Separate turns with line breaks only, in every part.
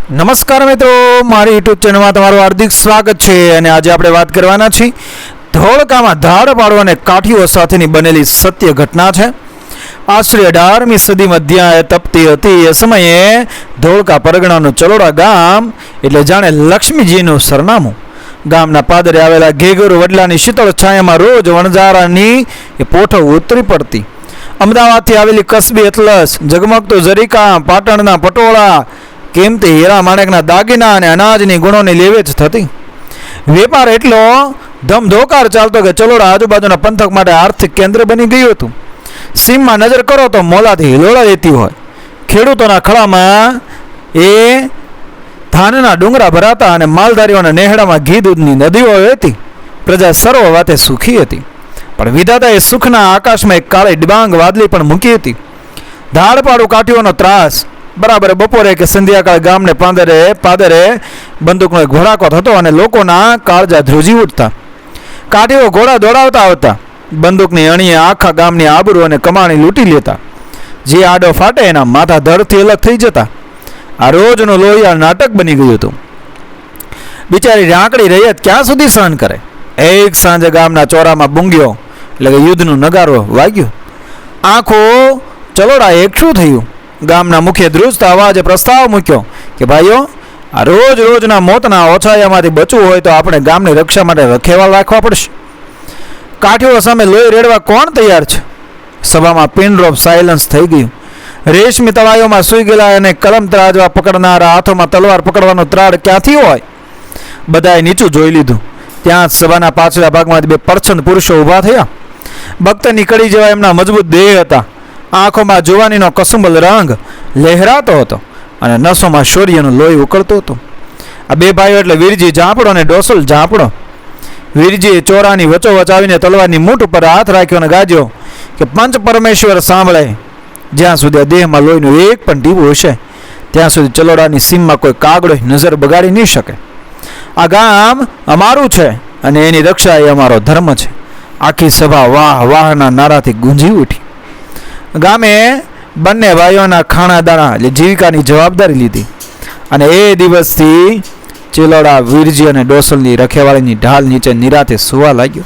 નમસ્કાર મિત્રો, મારી યુટ્યુબ ચેનલમાં તમારું હાર્દિક સ્વાગત છે. અને આજે આપણે વાત કરવાના છીએ ધોળકામાં ધાડપાડો અને કાઠીઓ સાથેની બનેલી સત્ય ઘટના છે. આશરે 18મી સદી મધ્યે તપતી હતી એ સમયે ધોળકા પરગણાનું ચલોડા ગામ એટલે જાણે લક્ષ્મીજીનું સરનામું. ગામના પાદરે આવેલા ઘેઘર વડલાની શીતળ છાયામાં રોજ વણઝારાની એ પોઠો ઉતરી પડતી. અમદાવાદથી આવેલી કસબી એટલસ, ઝગમગતું ઝરીકામ, પાટણના પટોળા, કિંમતી હીરા માણેકના દાગીના અને અનાજની ગુણોની લેવેચ થતી. વેપાર એટલો ધમધોકાર ચાલતો કે ચલોડા આજુબાજુના પંથક માટે આર્થિક કેન્દ્ર બની ગયું હતું. સીમમાં નજર કરો તો મોલાથી હિલોળા લેતી હોય. ખેડૂતોના ખળામાં એ ધાનના ડુંગરા ભરાતા અને માલધારીઓના નેહડામાં ઘી દૂધની નદીઓ વહેતી. પ્રજા સર્વ વાતે સુખી હતી. પણ વિધાતાએ સુખના આકાશમાં એક કાળી ડિબાંગ વાદળી પણ મૂકી હતી. ધાડપાડું કાઠીઓનો ત્રાસ. બરાબર બપોરે કે સંધ્યાકાળ ગામને પાદરે બંદૂકનો એક ઘોડાકો થતો અને લોકોના કાળજા ધ્રુજી ઉઠતા. કાઠીઓ ઘોડા દોડાવતા આવતા. બંદૂકની અણીએ આખા ગામની આબરૂ અને કમાણી લૂંટી લેતા. જે આડો ફાટે એના માથા ધરથી અલગ થઈ જતા. આ રોજનું લોહિયાળ નાટક બની ગયું હતું. બિચારી રાંકડી રૈયત ક્યાં સુધી સહન કરે? એક સાંજે ગામના ચોરામાં બુંગ્યો એટલે કે યુદ્ધનું નગારો વાગ્યું. આંખો ચલોડા એકઠું થયું. ગામના મુખ્ય ધ્રુજતા અવાજે પ્રસ્તાવ મૂક્યો કે ભાઈઓ, આ રોજના મોતના ઓછાયામાંથી બચવું હોય તો આપણે ગામની રક્ષા માટે રખેવાળ રાખવા પડશે. કાઠીઓ સામે લોહી રેડવા કોણ તૈયાર છે? સભામાં પિન ડ્રોપ સાયલન્સ થઈ ગયું. રેશમી તળાઈઓમાં સૂઈ ગયેલા અને કલમ ત્રાજવા પકડનારા હાથોમાં તલવાર પકડવાનો ત્રાડ ક્યાંથી હોય? બધાએ નીચું જોઈ લીધું. ત્યાં સભાના પાછલા ભાગમાંથી બે પરછંદ પુરુષો ઊભા થયા. બખ્તરની કડી જેવા એમના મજબૂત દેહ હતા. આંખોમાં જુવાનીનો કસુંબલ રંગ લહેરાતો હતો અને નસોમાં શૌર્યનું લોહી ઉકળતું હતું. આ બે ભાઈઓ એટલે વીરજી ઝાંપડો અને ડોસલ ઝાંપડો. વીરજીએ ચોરાની વચોવચ આવીને તલવારની મૂઠ ઉપર હાથ રાખ્યો અને ગાજ્યો કે પંચ પરમેશ્વર સાંભળે, જ્યાં સુધી આ દેહમાં લોહીનું એક પણ ટીપું હશે ત્યાં સુધી ચલોડાની સીમમાં કોઈ કાગડો નજર બગાડી નહીં શકે. આ ગામ અમારું છે અને એની રક્ષા એ અમારો ધર્મ છે. આખી સભા વાહ વાહના નારાથી ગુંજી ઉઠી. ગામે બંને ભાઈઓના ખાણાદાણા એટલે જીવિકાની જવાબદારી લીધી અને એ દિવસથી ચિલોડા વીરજી અને ડોસલની રખેવાળીની ઢાલ નીચે નિરાતે સુવા લાગ્યો.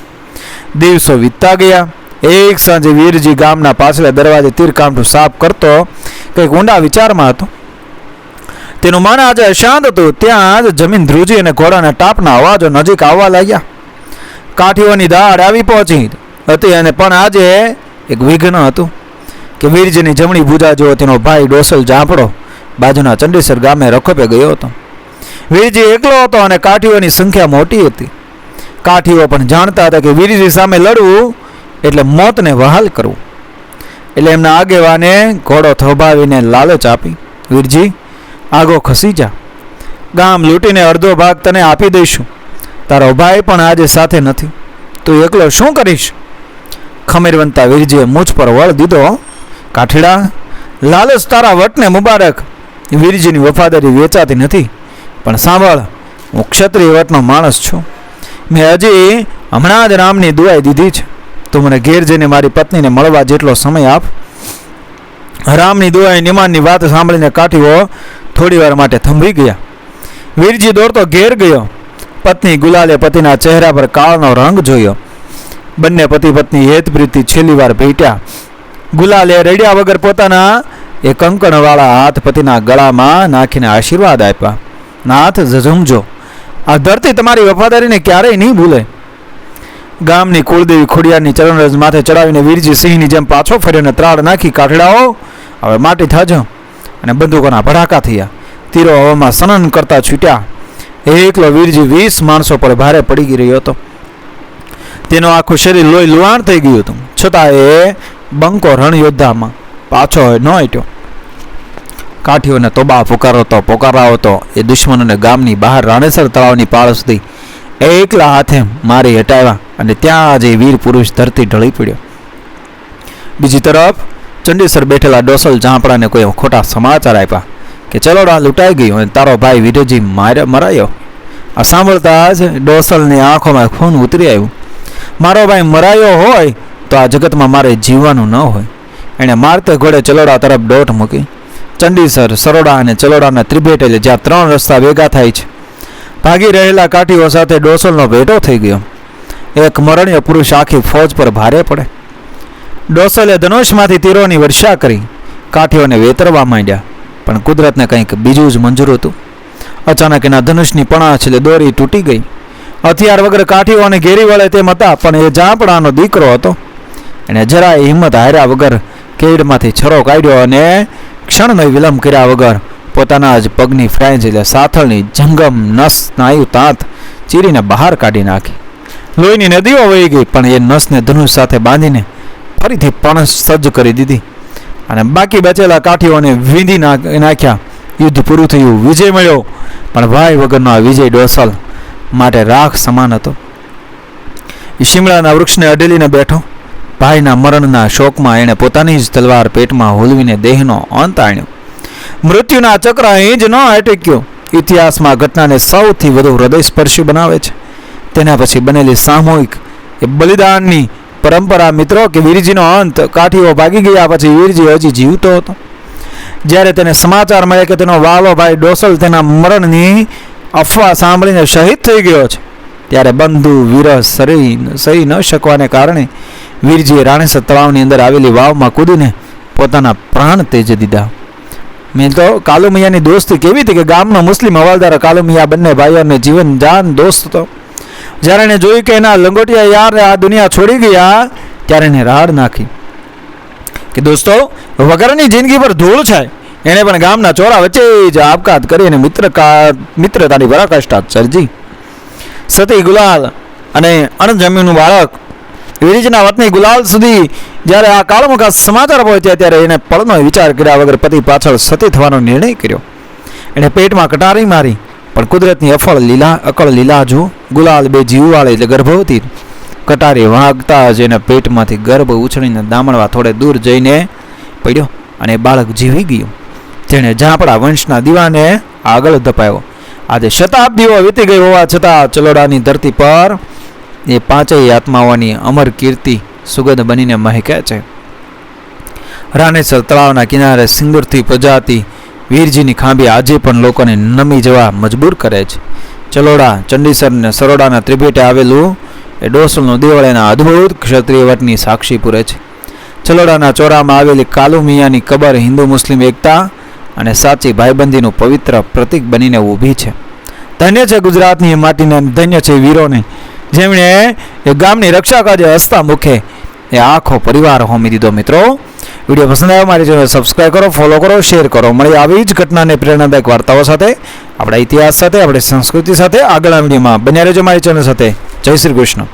દિવસો વીતતા ગયા. એક સાંજે વીરજી ગામના પાછલા દરવાજે તીરકામઠું સાફ કરતો કંઈક ઊંડા વિચારમાં હતો. તેનું મન આજે અશાંત હતું. ત્યાં જ જમીન ધ્રુજી અને ઘોડાના ટાપના અવાજો નજીક આવવા લાગ્યા. કાઠીઓની દાડ આવી પહોંચી હતી અને પણ આજે એક વિઘ્ન હતું કે વીરજીની જમણી ભૂજા જેવો તેનો ભાઈ ડોસલ ઝાંપડો બાજુના ચંડીસર ગામે રખોપે ગયો હતો. વીરજી એકલો હતો અને કાઠીઓની સંખ્યા મોટી હતી. કાઠીઓ પણ જાણતા હતા કે વીરજી સામે લડવું એટલે મોતને વહાલ કરવું. એટલે એમના આગેવાને ઘોડો થોભાવીને લાલચ આપી, વીરજી આગો ખસી જા, ગામ લૂંટીને અડધો ભાગ તને આપી દઈશું. તારો ભાઈ પણ આજે સાથે નથી, તું એકલો શું કરીશ? ખમીરવંતા વીરજીએ મૂછ પર વળ દીધો. કાઠીડા, લાલચ તારા વટને મુબારક. વીરજીની વફાદારી વેચાતી નથી. પણ સાંભળ, હું ક્ષત્રિય વટનો માણસ છું. મેં હજી હમણાં જ રામની દુઆઈ દીધી છે. તું મને ઘેર જઈને મારી પત્નીને મળવા જેટલો સમય આપ. રામની દુઆઈ નિમાનની વાત સાંભળીને કાઠીઓ થોડી વાર માટે થંભી ગયા. વીરજી દોડતો ઘેર ગયો. પત્ની ગુલાલે પતિના ચહેરા પર કાળનો રંગ જોયો. બંને પતિ પત્ની હેતપ્રીતિ છેલ્લી વાર ભેટ્યા. ગુલાલે રેડિયા વગર પોતાના એ કંકણવાળા હાથ પતિના ગળામાં નાખીને આશીર્વાદ આપ્યા. નાથ ઝઝુમજો, આ ધરતી તમારી વફાદારીને ક્યારેય નહીં ભૂલે. ગામની કુળદેવી ખોડિયારની ચરણરજ માથે ચડાવીને વીરજી સિંહની જેમ પાછો ફર્યો અને ત્રાડ નાખી, કાઠડાઓ હવે માટી થાજો. અને બંદૂકોના ભડાકા થયા. તીરો હવામાં સનન કરતા છૂટ્યા. એકલો વીરજી 20 માણસો પર ભારે પડી રહ્યો હતો. તેનું આખું શરીર લોહી લુહાણ થઈ ગયું હતું. છતાં એ બંકો રણયોદ્ધામાં પાછો ન હટ્યો. કાઠીઓને તોબા પોકારાવતો એ દુશ્મનોને ગામની બહાર રાણેસર તળાવની પાળ સુધી એકલા હાથે મારી હટાવ્યા અને ત્યાં જ વીર પુરુષ ધરતી ઢળી પડ્યો. બીજી તરફ ચંડીસર બેઠેલા ડોસલ ઝાંપડાને કોઈ ખોટા સમાચાર આપ્યા કે ચલોડા લૂંટાઈ ગયું અને તારો ભાઈ વીરજી મરાયો. આ સાંભળતા જ ડોસલની આંખોમાં ખૂન ઉતરી આવ્યું. મારો ભાઈ મરાયો હોય તો આ જગતમાં મારે જીવવાનું ન હોય. એણે મારતે ઘોડે ચલોડા તરફ દોટ મૂકી. ચંડીસર, સરોડા અને ચલોડાના ત્રિભેટ, એટલે જ્યાં 3 રસ્તા ભેગા થાય છે. ભાગી રહેલા કાઠીઓ સાથે ડોસલનો ભેટો થઈ ગયો. એક મરણીય પુરુષ આખી ફોજ પર ભારે પડે. ડોસલે ધનુષમાંથી તીરોની વર્ષા કરી કાઠીઓને વેતરવા માંડ્યા, પણ કુદરતને કંઈક બીજું જ મંજૂર હતું. અચાનક એના ધનુષની પણા છેલ્લે દોરી તૂટી ગઈ. હથિયાર વગર કાઠીઓને ઘેરી વળે તેમ હતા, પણ એ જાંપડાનો દીકરો હતો. એણે જરાય હિંમત હાર્યા વગર કેડમાંથી છરો કાઢ્યો અને ક્ષણનો વિલંબ કર્યા વગર પોતાના જ પગની ફ્રેન્ચ એટલે સાથળની જંગમ નસ સ્નાયુ તાંત ચીરીને બહાર કાઢી નાખી. લોહીની નદીઓ વહી ગઈ, પણ એ નસને ધનુષ સાથે બાંધીને ફરીથી પણ સજ્જ કરી દીધી અને બાકી બચેલા કાઠીઓને વીંધી નાખ્યા. યુદ્ધ પૂરું થયું, વિજય મળ્યો, પણ ભાઈ વગરનો આ વિજય ડોસલ માટે રાખ સમાન હતો. એ શિમળાના વૃક્ષને અડેલીને બેઠો. ભાઈના મરણના શોકમાં એણે પોતાની જ તલવાર પેટમાં હોલવીને દેહનો અંત આણ્યો. મૃત્યુના ચક્ર અહીં જ ન અટક્યો. ઇતિહાસમાં ઘટનાને સૌથી વધુ હૃદયસ્પર્શી બનાવે છે તેના પછી બનેલી સામૂહિક એ બલિદાનની પરંપરા. મિત્રો, કે વીરજીનો અંત, કાઠીઓ ભાગી ગયા પછી વીરજી હજી જીવતો હતો. જ્યારે તેને સમાચાર મળે કે તેનો વાલો ભાઈ ડોસલ તેના મરણની અફવા સાંભળીને શહીદ થઈ ગયો છે, ત્યારે બંધુ વીર સહી ન શકવાને કારણે વીરજીએ રાણેસર તળાવની અંદર આવેલી વાવમાં કૂદીને પોતાના પ્રાણ તેજી દીધા. મેં તો કાલુમિયાની દોસ્તી કેવી હતી કે ગામનો મુસ્લિમ હવાલદાર કાલુમિયા બંને ભાઈઓને જીવન જાન દોસ્ત હતો. જ્યારે એને જોયું કે એના લંગોટિયા યાર આ દુનિયા છોડી ગયા, ત્યારે એને રાડ નાખી કે દોસ્તો, વગરની જિંદગી પર ધૂળ છે. એણે પણ ગામના ચોરા વચ્ચે જ આપઘાત કરી અને મિત્રતાની પરાકાષ્ઠા સર્જી. સતી ગુલાલ અને અણજમીનું બાળક વીરજીના વતની ગુલાલ સુધી જ્યારે આ કાળમુખા સમાચાર પહોંચ્યા, ત્યારે એને પળનો વિચાર કર્યા વગર પતિ પાછળ સતી થવાનો નિર્ણય કર્યો. એણે પેટમાં કટારી મારી, પણ કુદરતની અકળ લીલા જો ગુલાલ બે જીવવાળી એટલે ગર્ભવતી. કટારી વાગતા જ એના પેટમાંથી ગર્ભ ઉછળીને દામણવા થોડે દૂર જઈને પડ્યો અને બાળક જીવી ગયું. તેણે ઝાપડા વંશના દીવાને આગળ ધપાયો. આજે શતાબ્દીઓ વીતી ગઈ હોવા છતાં ચલોડાની ધરતી પર એ 5 આત્માઓની અમર કીર્તિ સુગંધ બનીને મહેકે છે. રાણેસર તળાવના કિનારે સિંદૂરથી પ્રજાતી વીરજીની ખાંભી આજે પણ લોકોને નમી જવા મજબૂર કરે છે. ચલોડા, ચંડીસર ને સરોડાના ત્રિભેટે આવેલું એ ડોસલનું દેવળેના અદ્ભુત ક્ષત્રિય વટની સાક્ષી પૂરે છે. ચલોડાના ચોરામાં આવેલી કાલુમિયાની કબર હિન્દુ મુસ્લિમ એકતા અને સાચી ભાઈબંધીનું પવિત્ર પ્રતીક બનીને ઊભી છે. ધન્ય છે ગુજરાતની માટીને, ધન્ય છે વીરોને, જેમણે એ ગામની રક્ષા કાજે હસતા મુખે એ આખો પરિવાર હોમી દીધો. મિત્રો, વિડીયો પસંદ આવ્યો મારી ચેનલ સબસ્ક્રાઈબ કરો, ફોલો કરો, શેર કરો. મળી આવી જ ઘટનાને પ્રેરણાદાયક વાર્તાઓ સાથે, આપણા ઇતિહાસ સાથે, આપણી સંસ્કૃતિ સાથે આગળના વિડીયોમાં બન્યા રહેજો મારી ચેનલ સાથે. જય શ્રી કૃષ્ણ.